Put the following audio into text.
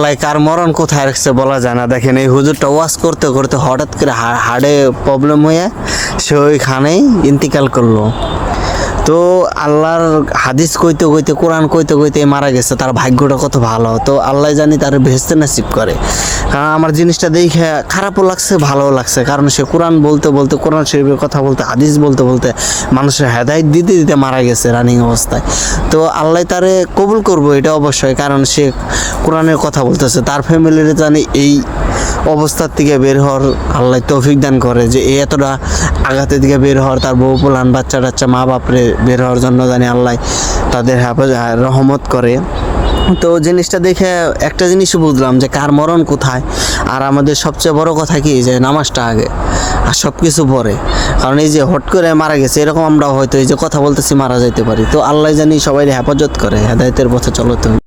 আল্লাহ কার মরণ কোথায় রাখছে বলা যায় না। দেখেন এই হুজুরটা ওয়াজ করতে করতে হঠাৎ করে হার্টে প্রবলেম হয়ে সে ওইখানেই ইন্তিকাল করলো। তো আল্লাহর হাদিস কইতে কইতে কোরআন কইতে কইতে মারা গেছে, তার ভাগ্যটা কত ভালো। তো আল্লাহ জানি তার বেহেশতে নসিব করে। কারণ আমার জিনিসটা দেখে খারাপও লাগছে ভালোও লাগছে, কারণ সে কোরআন বলতে বলতে, কোরআন শরীফের কথা বলতে, হাদিস বলতে বলতে মানুষের হেদায়েত দিতে দিতে মারা গেছে রানিং অবস্থায়। তো আল্লাহ তারে কবুল করবো এটা অবশ্যই, কারণ সে কোরআনের কথা বলতেছে। তার ফ্যামিলির জানি এই অবস্থার থেকে বের হওয়ার আল্লাহ তৌফিক দান করে, যে এই এতটা আঘাতের দিকে বের হওয়ার, তার বউ পোলান বাচ্চা টাচ্চা মা বাপরে বের হওয়ার জন্য জানি আল্লাহ তাদের রহমত করে। তো জিনিসটা দেখে একটা জিনিসই বুঝলাম যে কার মরণ কোথায়। আর আমাদের সবচেয়ে বড় কথা কি, যে নামাজটা আগে আর সব কিছু পরে। কারণ এই যে হট করে মারা গেছে, এরকম আমরা হয়তো এই যে কথা বলতেছি মারা যাইতে পারি। তো আল্লাহ জানি সবাই হেফাজত করে, হেদায়েতের পথে চলো তুমি।